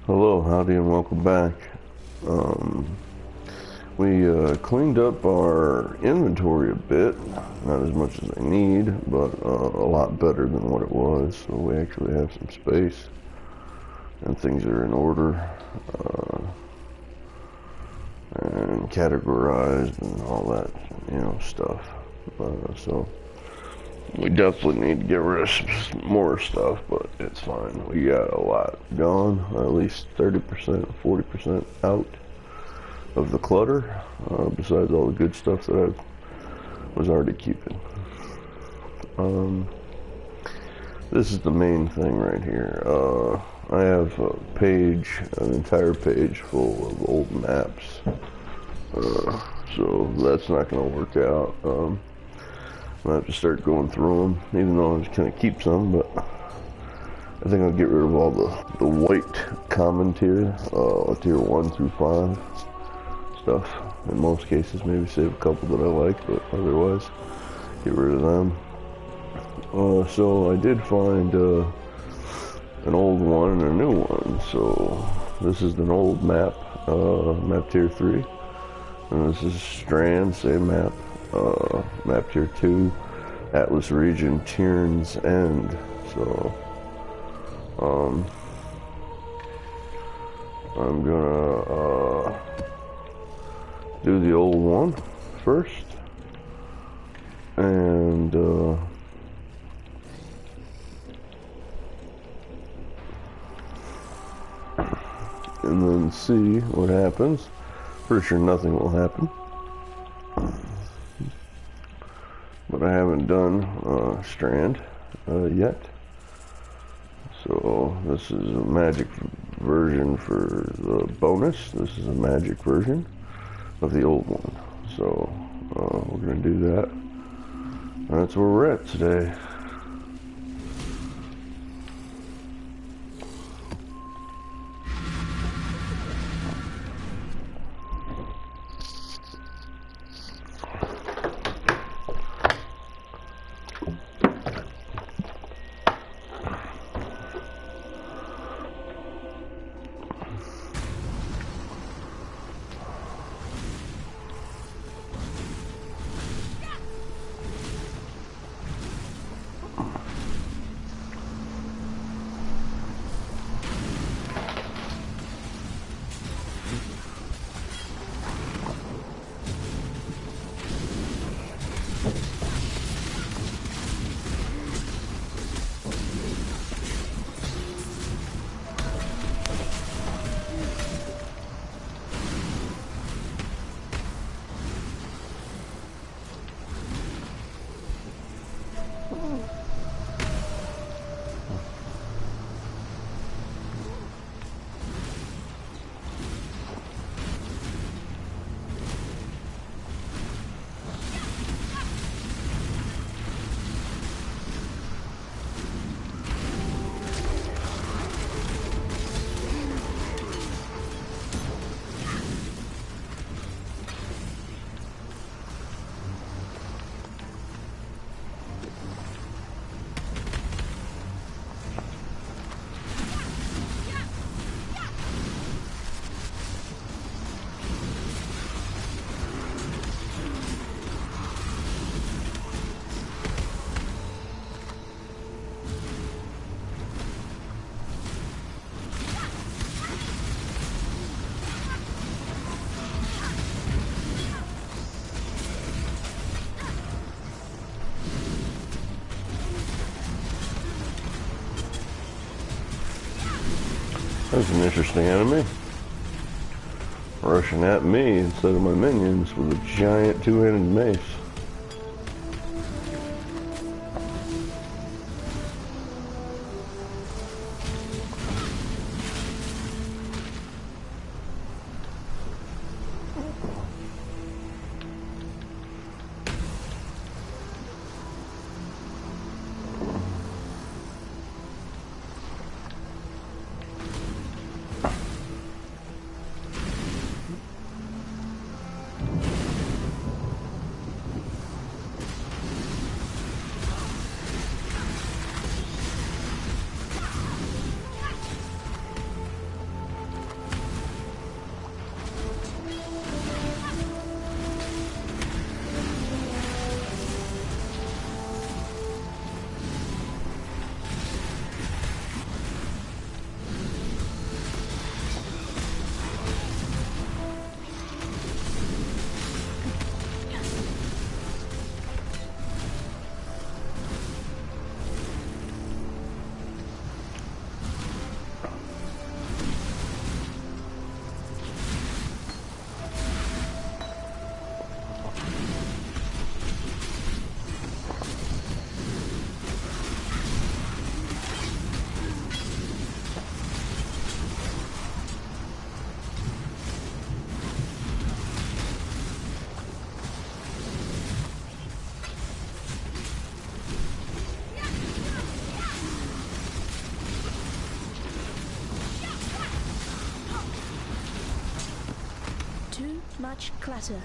Hello, howdy, and welcome back. We cleaned up our inventory a bit, not as much as I need, but a lot better than what it was, so we actually have some space, and things are in order, and categorized, and all that, stuff. So, we definitely need to get rid of some more stuff, but it's fine. We got a lot gone, at least 30%, 40% out of the clutter, besides all the good stuff that I was already keeping. This is the main thing right here. I have an entire page full of old maps, so that's not going to work out. I'll have to start going through them, even though I'm just going to keep some, but I think I'll get rid of all the white common tier, tier 1 through 5 stuff. In most cases, maybe save a couple that I like, but otherwise, get rid of them. So I did find an old one and a new one. So this is an old map, map tier 3, and this is Strand, same map. Map tier 2, Atlas region, Tierns End. So I'm gonna do the old one first, and then see what happens. Pretty sure nothing will happen. But I haven't done Strand yet. So this is a magic version for the bonus. This is a magic version of the old one. So we're going to do that. That's where we're at today. That's an interesting enemy. Rushing at me instead of my minions with a giant two-handed mace. much clutter.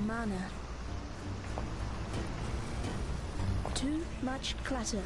Mana. Too much clutter.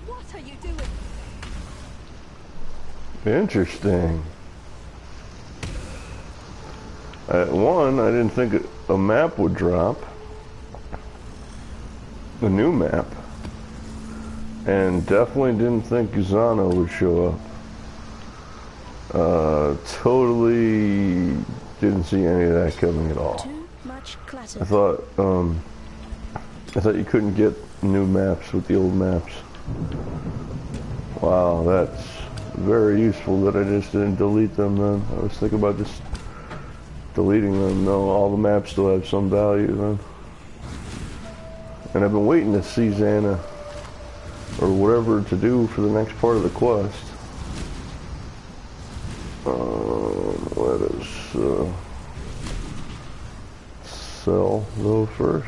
What are you doing? Interesting. At one, I didn't think a map would drop. A new map. And definitely didn't think Zano would show up. Totally didn't see any of that coming at all. Too much clutter. I thought, I thought you couldn't get new maps with the old maps. Wow, that's very useful that I just didn't delete them then. I was thinking about just deleting them. No, all the maps still have some value then. And I've been waiting to see Xana or whatever to do for the next part of the quest. Let us sell those first.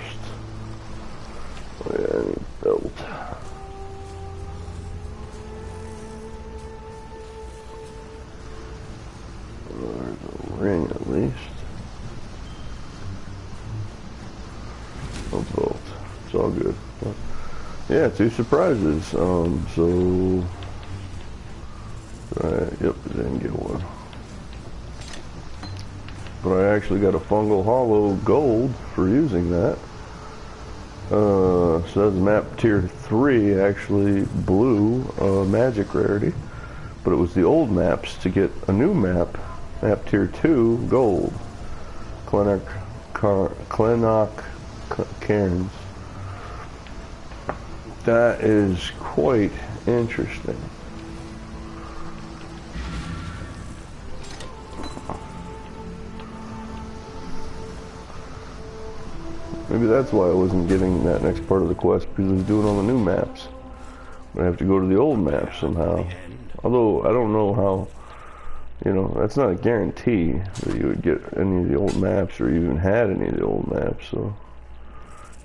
Oh, yeah, I need belt. There's a ring at least. No belt. It's all good. But yeah, 2 surprises. So yep, I didn't get one. But I actually got a fungal hollow gold for using that. So that's map tier 3, actually blue, magic rarity. But it was the old maps to get a new map, map tier 2, gold. Clennock Cairns. That is quite interesting. Maybe that's why I wasn't getting that next part of the quest, because I was doing all the new maps. I have to go to the old maps somehow. Although, I don't know how, you know, that's not a guarantee that you would get any of the old maps or even had any of the old maps, so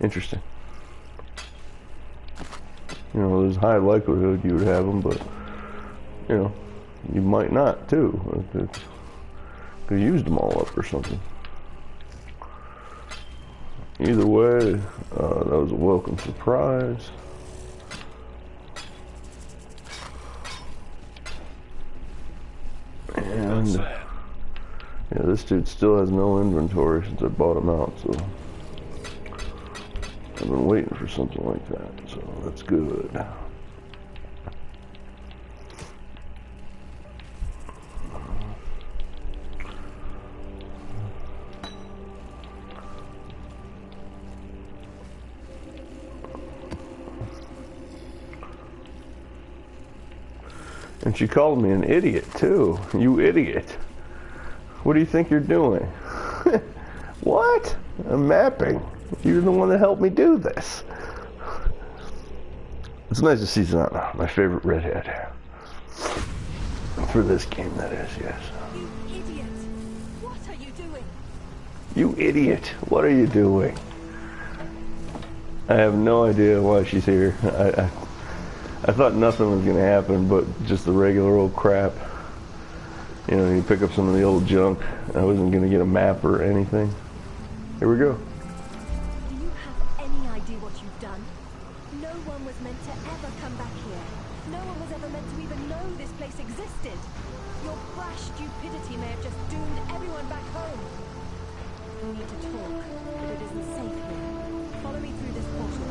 interesting. You know, there's high likelihood you would have them, but, you know, you might not too. Could have used them all up or something. Either way, that was a welcome surprise. And yeah, this dude still has no inventory since I bought him out, so I've been waiting for something like that, so that's good. And she called me an idiot, too. You idiot. What do you think you're doing? What? I'm mapping. You're the one that helped me do this. It's nice to see Xana, my favorite redhead. For this game, that is, yes. You idiot! What are you doing? You idiot! What are you doing? I have no idea why she's here. I thought nothing was going to happen but just the regular old crap. You know, you pick up some of the old junk. I wasn't going to get a map or anything. Here we go. Do you have any idea what you've done? No one was meant to ever come back here. No one was ever meant to even know this place existed. Your brash stupidity may have just doomed everyone back home. We need to talk, but it isn't safe here. Follow me through this portal.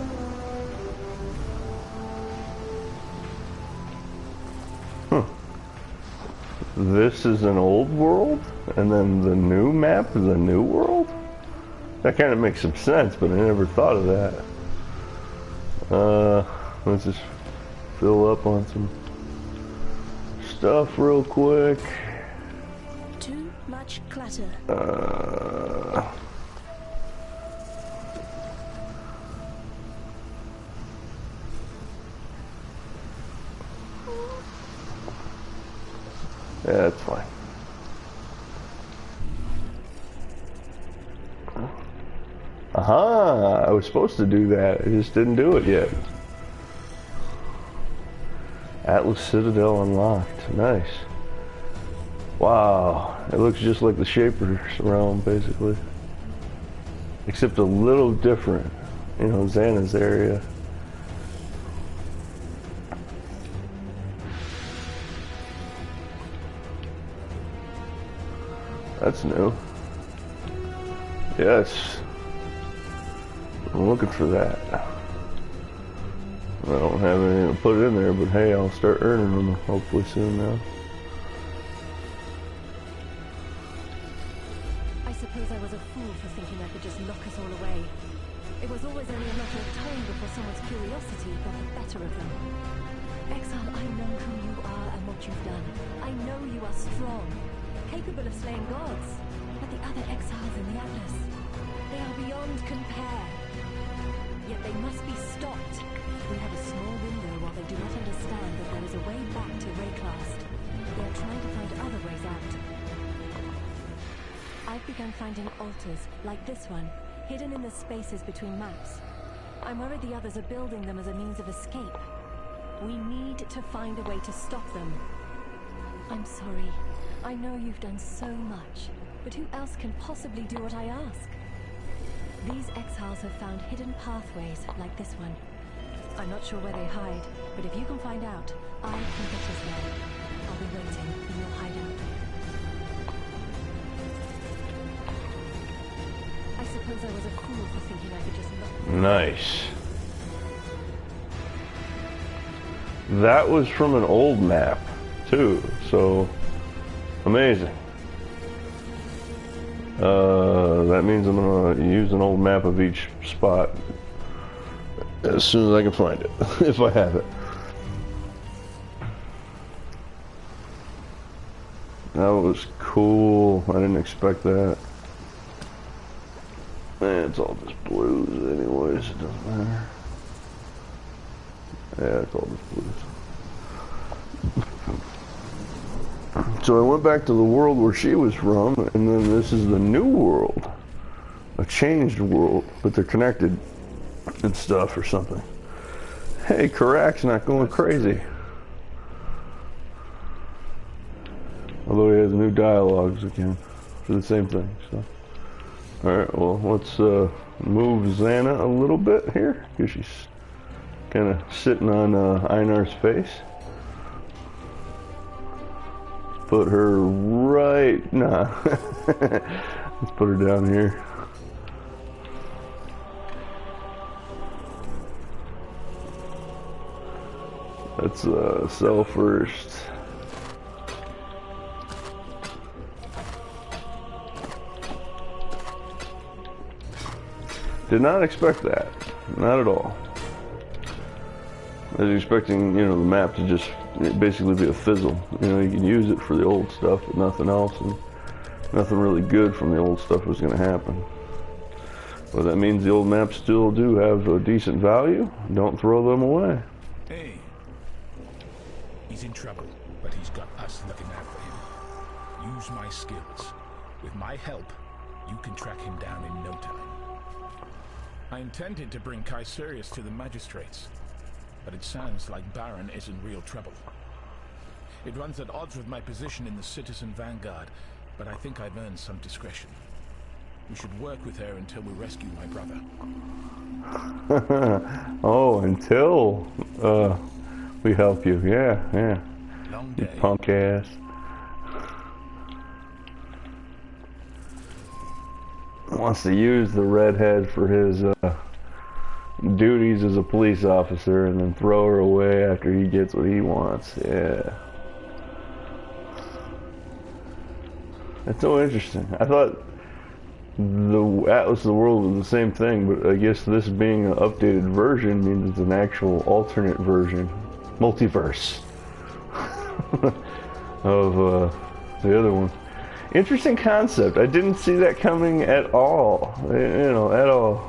This is an old world, and then the new map is a new world? That kind of makes some sense, but I never thought of that. Let's just fill up on some stuff real quick. Too much clutter. Yeah, that's fine. Aha! I was supposed to do that. I just didn't do it yet. Atlas Citadel unlocked. Nice. Wow. It looks just like the Shaper's realm, basically. Except a little different. You know, Xana's area. That's new. Yes. I'm looking for that. I don't have anything to put in there, but hey, I'll start earning them hopefully soon now. I suppose I was a fool for thinking I could just lock us all away. It was always only a matter of time before someone's curiosity got the better of them. Exile, I know who you are and what you've done. I know you are strong, capable of slaying gods. But the other exiles in the Atlas, they are beyond compare. Yet they must be stopped. We have a small window while they do not understand that there is a way back to Rayclast. They are trying to find other ways out. I've begun finding altars, like this one, hidden in the spaces between maps. I'm worried the others are building them as a means of escape. We need to find a way to stop them. I'm sorry. I know you've done so much, but who else can possibly do what I ask? These exiles have found hidden pathways like this one. I'm not sure where they hide, but if you can find out, I can get us there. I'll be waiting in your hideout. I suppose I was a fool for thinking I could just knock. Nice. That was from an old map, too, so amazing. That means I'm gonna use an old map of each spot as soon as I can find it, if I have it. That was cool. I didn't expect that. It's all just blues anyways, it doesn't matter. Yeah, it's all just blues. So I went back to the world where she was from, and then this is the new world. A changed world, but they're connected and stuff or something. Hey, Karak's not going crazy. Although he has new dialogues again for the same thing, so. Alright, well, let's move Xana a little bit here, because she's kind of sitting on Einar's face. Put her right, nah. Let's put her down here. Let's sell first. Did not expect that. Not at all. I was expecting, you know, the map to just basically be a fizzle. You know, you can use it for the old stuff, but nothing else, and nothing really good from the old stuff was going to happen. But that means the old maps still do have a decent value. Don't throw them away. Hey. He's in trouble, but he's got us looking out for him. Use my skills. With my help, you can track him down in no time. I intended to bring Kaiserius to the magistrates, but it sounds like Baron is in real trouble. It runs at odds with my position in the citizen vanguard, but I think I've earned some discretion. We should work with her until we rescue my brother. Oh, until we help you. Yeah, yeah. Long day. You punk ass. Wants to use the redhead for his duties as a police officer and then throw her away after he gets what he wants. Yeah. That's so interesting. I thought the Atlas of the World was the same thing, but I guess this being an updated version means it's an actual alternate version, multiverse of the other one. Interesting concept. I didn't see that coming at all. You know, at all.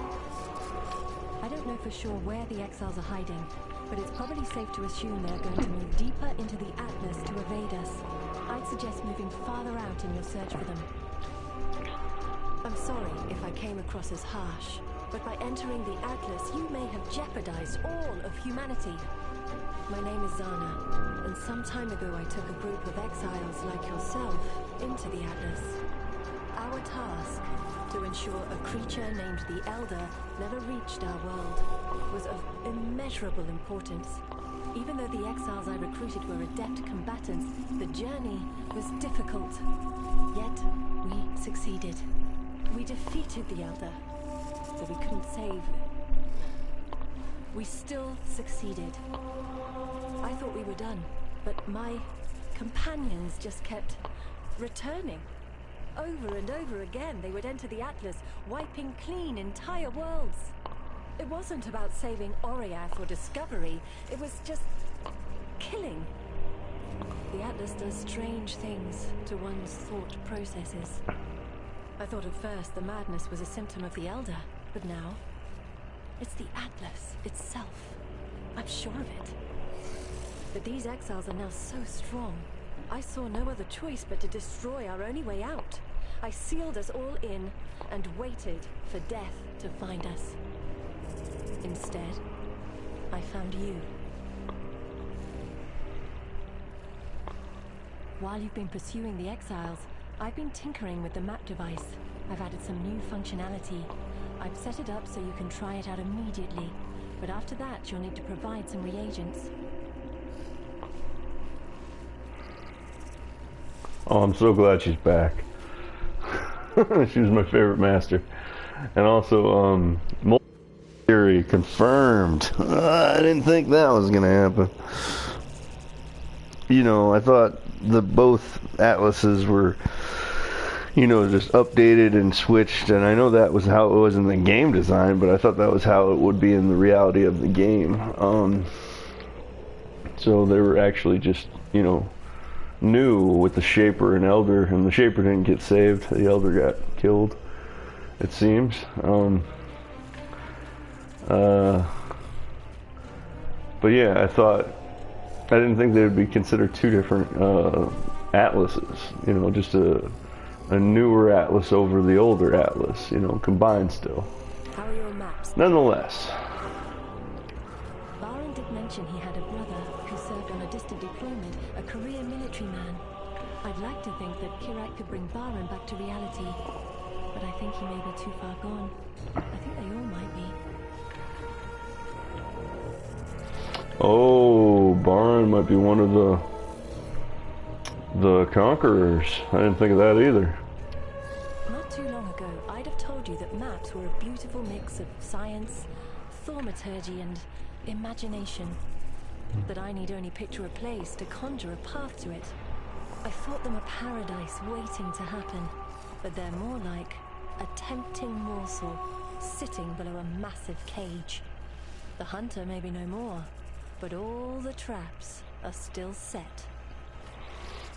I don't know for sure where the exiles are hiding, but it's probably safe to assume they're going to move deeper into the Atlas to evade us. I'd suggest moving farther out in your search for them. I'm sorry if I came across as harsh, but by entering the Atlas, you may have jeopardized all of humanity. My name is Xana, and some time ago I took a group of exiles like yourself into the Atlas. Our task, to ensure a creature named the Elder never reached our world, was of immeasurable importance. Even though the exiles I recruited were adept combatants, the journey was difficult. Yet, we succeeded. We defeated the Elder, though we couldn't save. We still succeeded. I thought we were done, but my companions just kept returning. Over and over again, they would enter the Atlas, wiping clean entire worlds. It wasn't about saving Oriath or discovery. It was just killing. The Atlas does strange things to one's thought processes. I thought at first the madness was a symptom of the Elder, but now it's the Atlas itself. I'm sure of it. But these exiles are now so strong. I saw no other choice but to destroy our only way out. I sealed us all in and waited for death to find us. Instead, I found you. While you've been pursuing the exiles, I've been tinkering with the map device. I've added some new functionality. I've set it up so you can try it out immediately, but after that you'll need to provide some reagents. Oh, I'm so glad she's back. She was my favorite master. And also, theory confirmed. I didn't think that was gonna happen. You know, I thought both atlases were, you know, just updated and switched, and I know that was how it was in the game design, but I thought that was how it would be in the reality of the game. So they were actually just, you know, new with the Shaper and Elder, and the Shaper didn't get saved. The Elder got killed, it seems. But yeah, I didn't think they would be considered two different atlases. You know, just a newer atlas over the older atlas. You know, combined still. How are your maps? Nonetheless. Baron did mention he had a brother who served on a distant deployment, a career military man. I'd like to think that Kirak could bring Baron back to reality, but I think he may be too far gone. I think they all might be. Oh, Baron might be one of the conquerors. I didn't think of that either. Not too long ago, I'd have told you that maps were a beautiful mix of science, thaumaturgy, and imagination. That I need only picture a place to conjure a path to it. I thought them a paradise waiting to happen, but they're more like a tempting morsel sitting below a massive cage. The hunter may be no more, but all the traps are still set.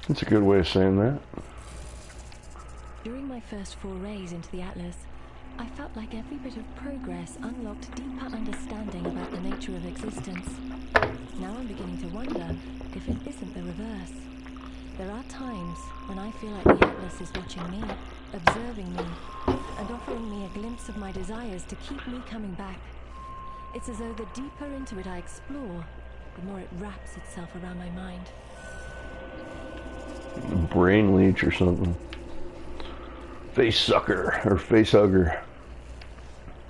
That's a good way of saying that. During my first forays into the Atlas, I felt like every bit of progress unlocked deeper understanding about the nature of existence. Now I'm beginning to wonder if it isn't the reverse. There are times when I feel like the Atlas is watching me, observing me, and offering me a glimpse of my desires to keep me coming back. It's as though the deeper into it I explore, the more it wraps itself around my mind. Brain leech or something. Face sucker or face hugger.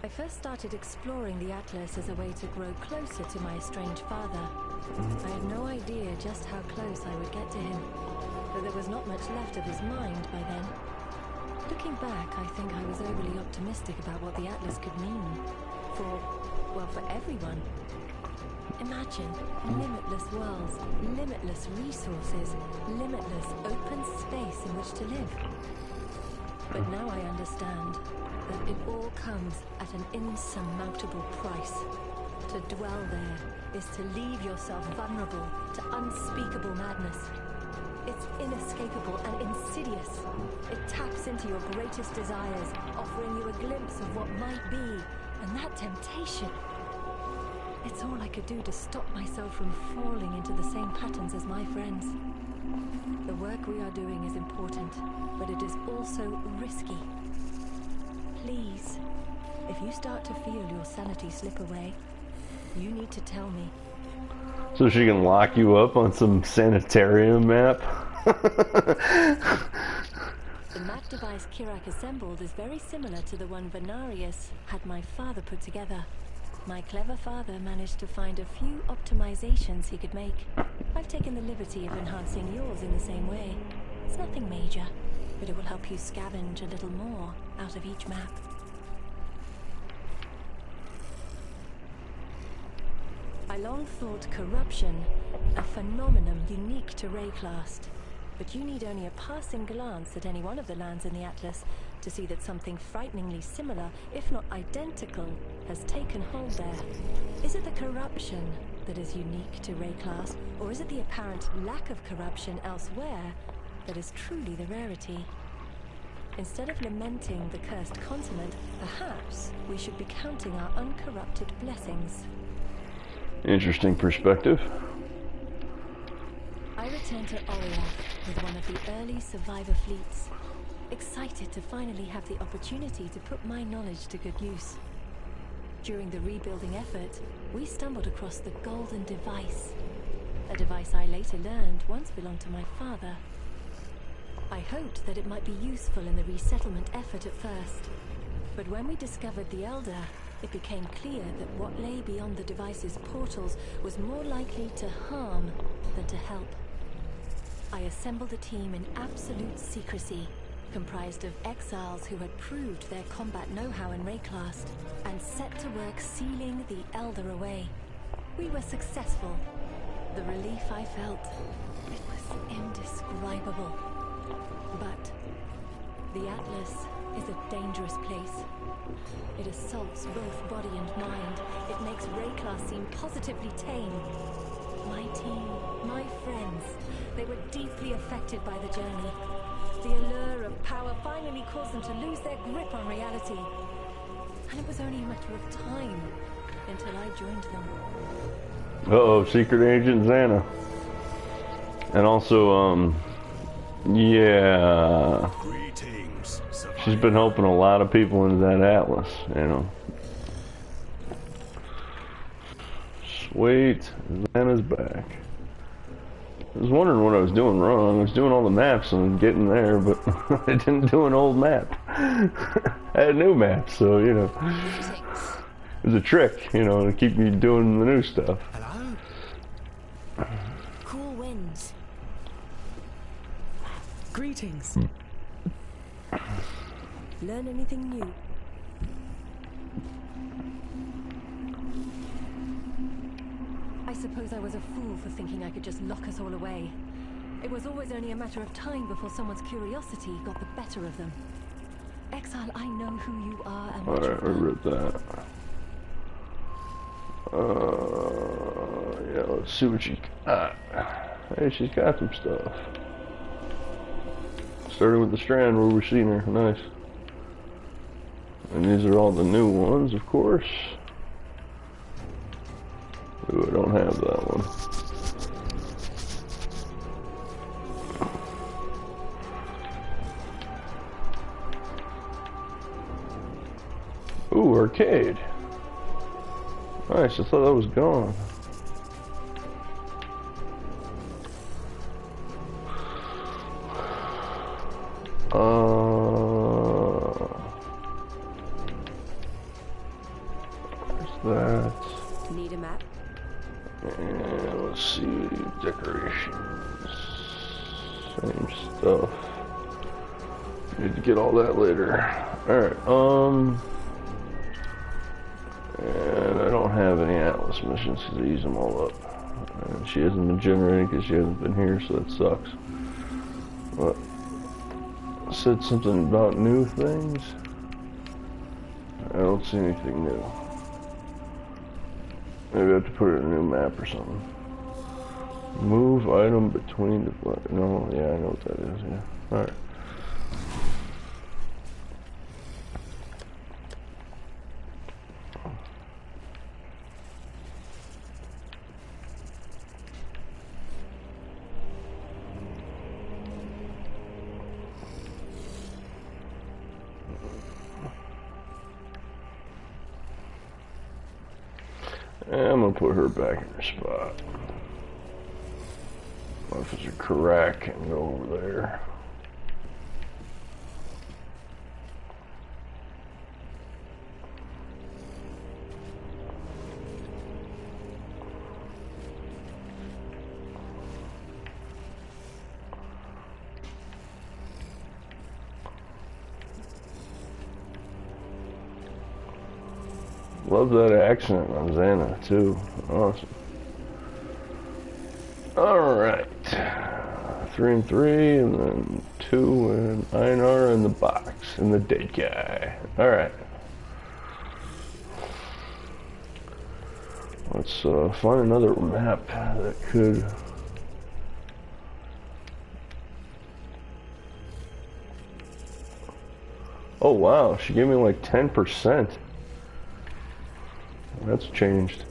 I first started exploring the Atlas as a way to grow closer to my estranged father. I had no idea just how close I would get to him, but there was not much left of his mind by then. Looking back, I think I was overly optimistic about what the Atlas could mean for everyone. Imagine limitless worlds, limitless resources, limitless open space in which to live. But now I understand that it all comes at an insurmountable price. To dwell there is to leave yourself vulnerable to unspeakable madness. It's inescapable and insidious. It taps into your greatest desires, offering you a glimpse of what might be, and that temptation. It's all I could do to stop myself from falling into the same patterns as my friends. The work we are doing is important, but it is also risky. Please, if you start to feel your sanity slip away, you need to tell me. So she can lock you up on some sanitarium map? The map device Kirak assembled is very similar to the one Venarius had my father put together. My clever father managed to find a few optimizations he could make. I've taken the liberty of enhancing yours in the same way. It's nothing major, but it will help you scavenge a little more out of each map. I long thought corruption a phenomenon unique to Rayclast, but you need only a passing glance at any one of the lands in the Atlas to see that something frighteningly similar, if not identical, has taken hold there. Is it the corruption that is unique to Rayclass, or is it the apparent lack of corruption elsewhere that is truly the rarity? Instead of lamenting the cursed continent, perhaps we should be counting our uncorrupted blessings. Interesting perspective. I returned to Oriath with one of the early survivor fleets, excited to finally have the opportunity to put my knowledge to good use. During the rebuilding effort, we stumbled across the Golden Device, a device I later learned once belonged to my father. I hoped that it might be useful in the resettlement effort at first, but when we discovered the Elder, it became clear that what lay beyond the device's portals was more likely to harm than to help. I assembled a team in absolute secrecy, comprised of exiles who had proved their combat know-how in Rayclass, and set to work sealing the Elder away. We were successful. The relief I felt, it was indescribable. But the Atlas is a dangerous place. It assaults both body and mind. It makes Rayclass seem positively tame. My team, my friends, they were deeply affected by the journey. The allure of power finally caused them to lose their grip on reality. And it was only a matter of time until I joined them. Uh-oh, Secret Agent Xana. And also, yeah, she's been helping a lot of people into that Atlas, you know. Sweet, Xana's back. I was wondering what I was doing wrong. I was doing all the maps and getting there, but I didn't do an old map. I had a new map, so, you know. It was a trick, you know, to keep me doing the new stuff. Hello? Cool winds. Greetings. Learn anything new? I suppose I was a fool for thinking I could just lock us all away. It was always only a matter of time before someone's curiosity got the better of them. Exile, I know who you are and what Alright, I wrote that. Yeah, let's see what she got. Hey, she's got some stuff. Starting with the strand where we've seen her. Nice. And these are all the new ones, of course. Ooh, I don't have that one. Ooh, arcade. Nice, I thought that was gone. Where's that? Need a map? And let's see, decorations. Same stuff. Need to get all that later. Alright, and I don't have any Atlas missions because I use them all up. And she hasn't been generating because she hasn't been here, so that sucks. But I said something about new things. I don't see anything new. Maybe I have to put it in a new map or something. Move item between the... No, yeah, I know what that is, yeah. Alright. I'm gonna put her back in her spot. Officer Karak can go over there. Love that accent on Xana too. Awesome. Alright. 3 and 3, and then 2 and INR in the box, and the dead guy. Alright. Let's find another map that could... Oh wow, she gave me like 10%. That's changed.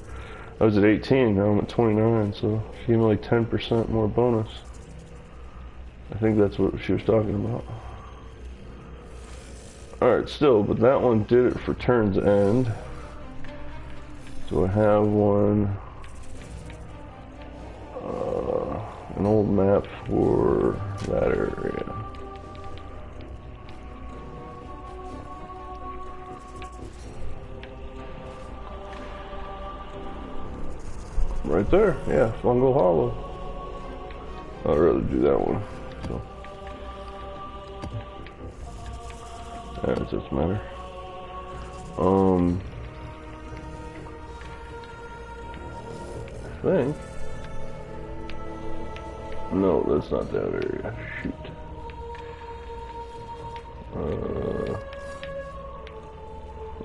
I was at 18, now I'm at 29, so she gave me like 10% more bonus. I think that's what she was talking about. Alright, still, but that one did it for turn's end. Do I have one? An old map for that area. Right there, yeah, Fungal Hollow. I'd rather do that one. So. Yeah, it doesn't matter. I think. No, that's not that area. Shoot.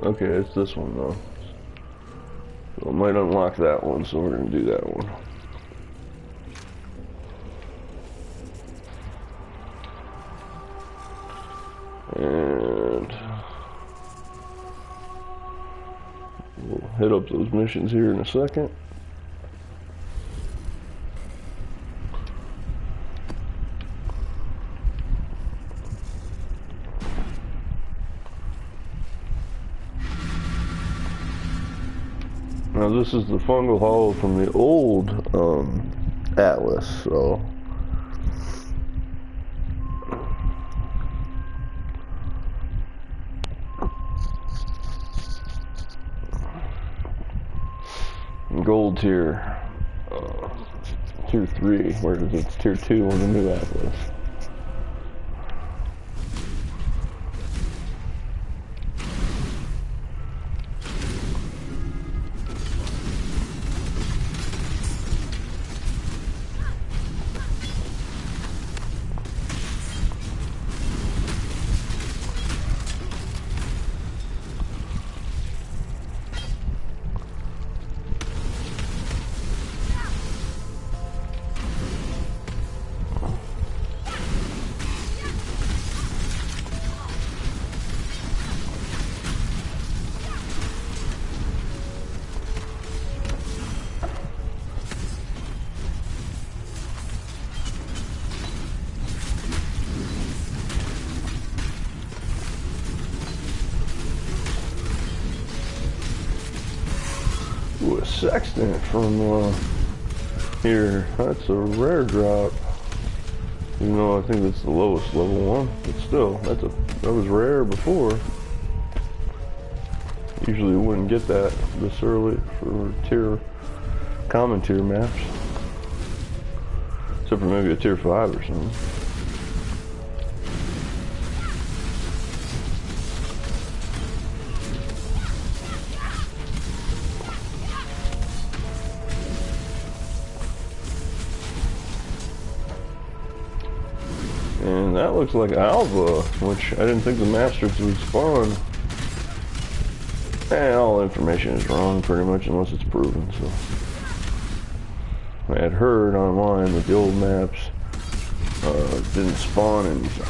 Okay, it's this one though. So I might unlock that one, so we're gonna do that one. And we'll hit up those missions here in a second. Now this is the Fungal Hollow from the old Atlas, so gold tier, tier 3, whereas it's tier 2 on the new Atlas. Ooh, a sextant from here. That's a rare drop. Even though I think that's the lowest level one, but still, that was rare before. Usually wouldn't get that this early for common tier maps, except for maybe a tier 5 or something. And that looks like Alva, which I didn't think the Masters would spawn. And all information is wrong pretty much unless it's proven, so. I had heard online that the old maps didn't spawn anything.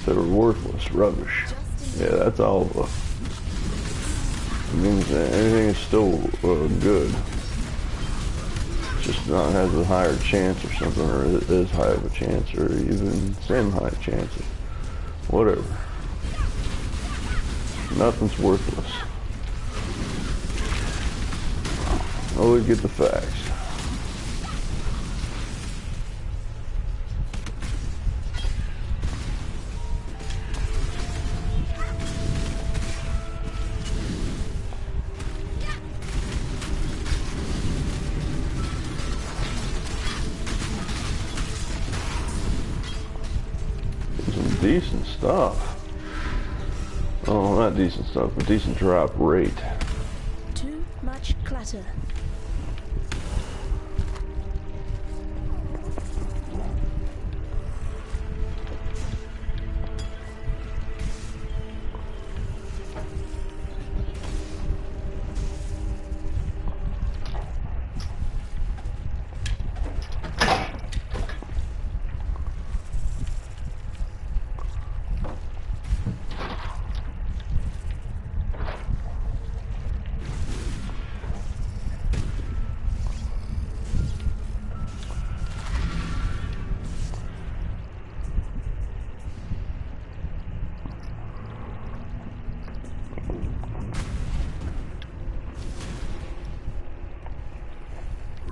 They were worthless, rubbish. Yeah, that's Alva. It means that anything is still good. Just not has a higher chance or something, or it is high of a chance, or even same high chances. Whatever. Nothing's worthless. Always get the facts. Decent stuff. Oh, not decent stuff, but decent drop rate. Too much clutter.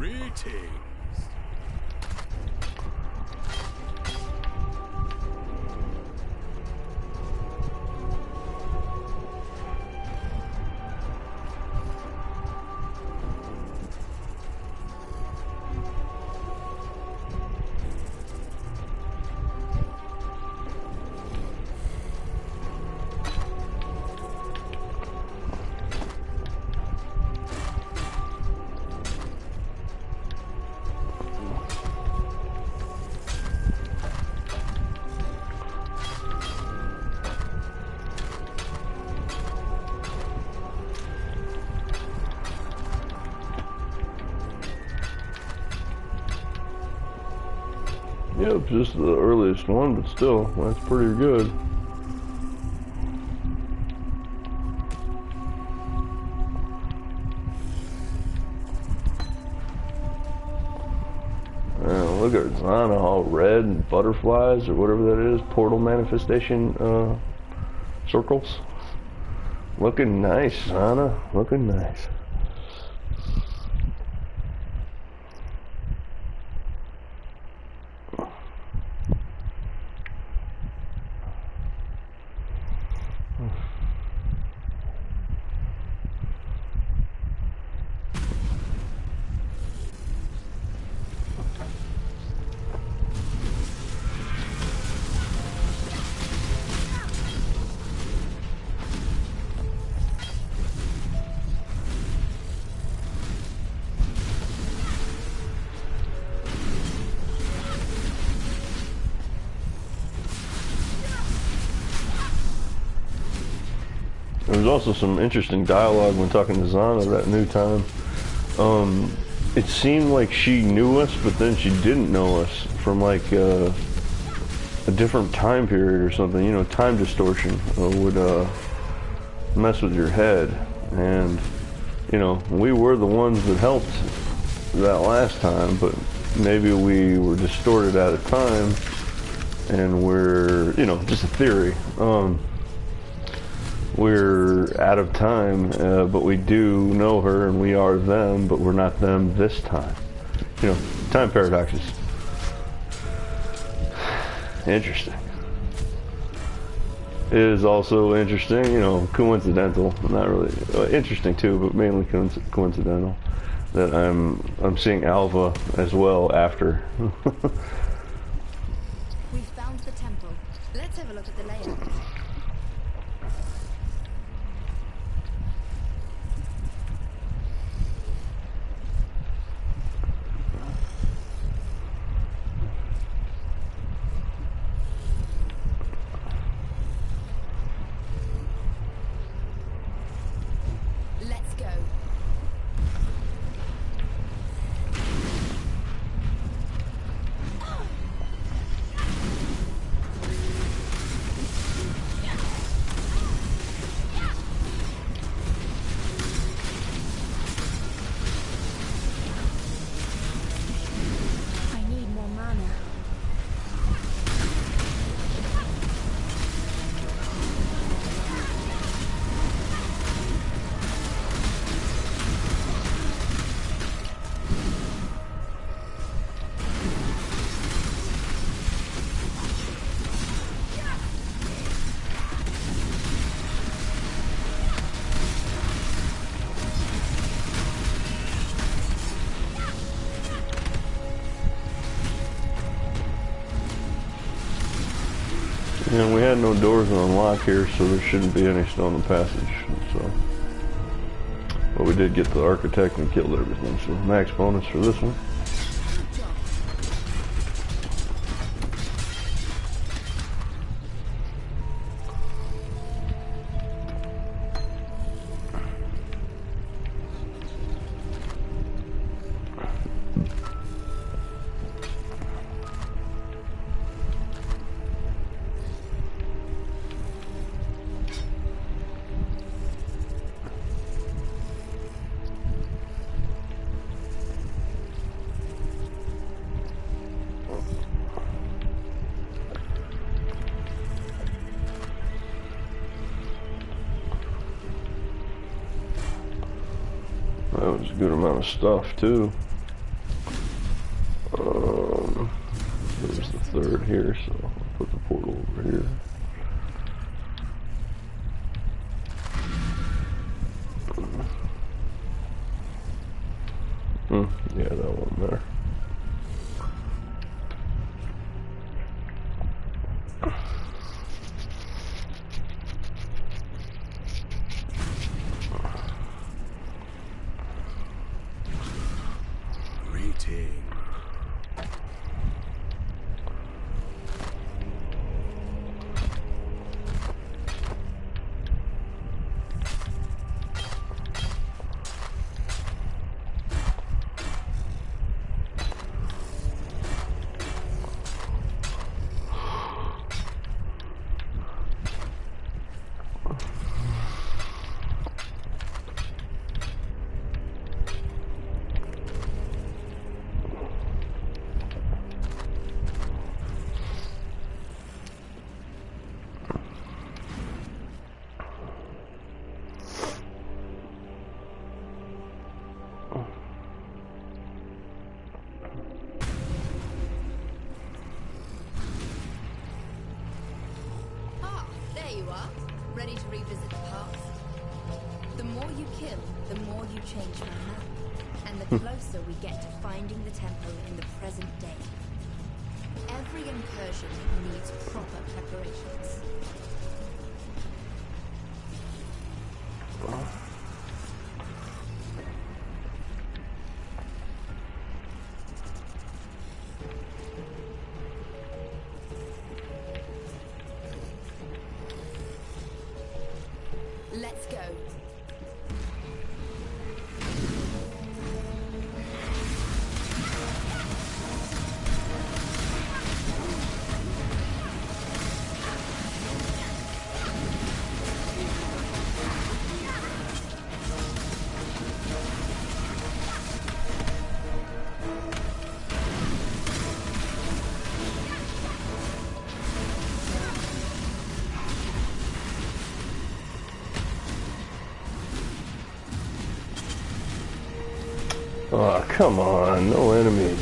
Greetings. Yep, just the earliest one, but still, that's pretty good. Look at Zana, all red and butterflies or whatever that is, portal manifestation circles. Looking nice, Zana, looking nice. There was also some interesting dialogue when talking to Zana that new time. It seemed like she knew us, but then she didn't know us from like a different time period or something. You know, time distortion would mess with your head. And, you know, we were the ones that helped that last time, but maybe we were distorted out of time and we're, you know, just a theory. We're out of time, but we do know her, and we are them, but we're not them this time. You know, time paradoxes. Interesting. It is also interesting, you know, coincidental. Not really interesting too, but mainly coincidental that I'm seeing Alva as well after. We've found the temple. Let's have a look at the layout. Let's go. I need more mana. And we had no doors to unlock here, so there shouldn't be any stone in passage. So, but we did get the architect and killed everything. So max bonus for this one. That was a good amount of stuff too. here, so I'll put the portal over here. Yeah, that one there. Ready to revisit the past? The more you kill, the more you change my map. And the closer we get to finding the temple in the present day. Every incursion needs proper preparations. Let's go. Oh, come on, no enemies.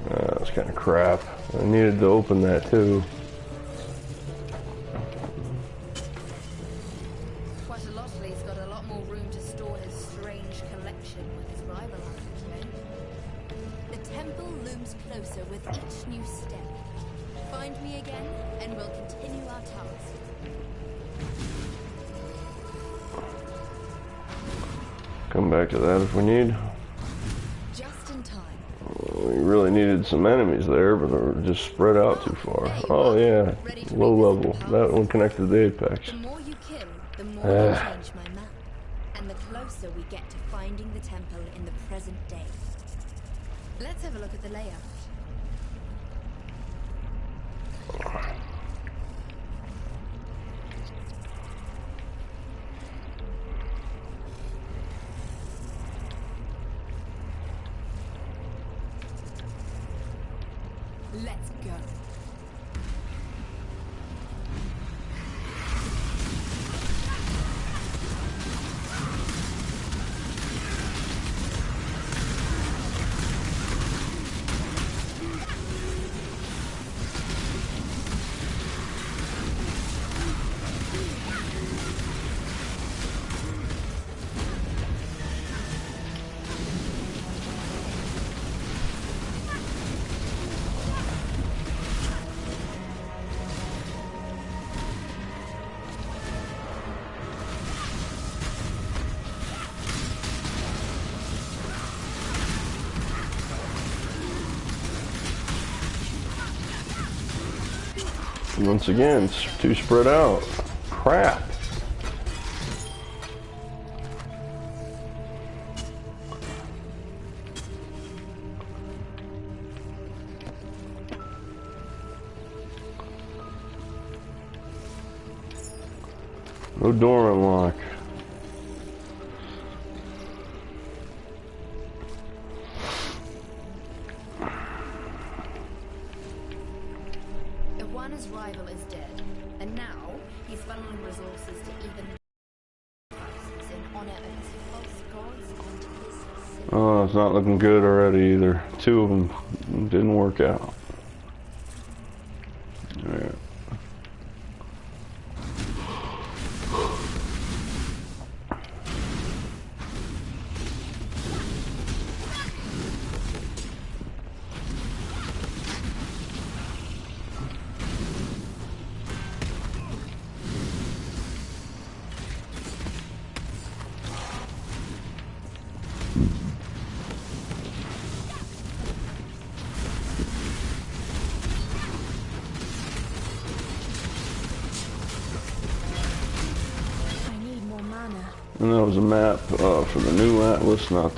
That's kind of crap. I needed to open that too. Quite a lot. He's got a lot more room to store his strange collection with his rival today. The temple looms closer with each new step. Find me again, and we'll continue our task. Come back to that if we need. Just in time. We really needed some enemies there, but they were just spread out too far. Oh yeah, low level. That one connected to the apex. The more you kill, the more you change my map. And the closer we get to finding the temple in the present day. Let's have a look at the layout. Let's go. Once again, it's too spread out. Crap. No door unlock. Iguana's rival is dead, and now he's funneling resources to even in honor of his false gods and his Oh, it's not looking good already either. Two of them didn't work out. Alright. And that was a map for the new Atlas, not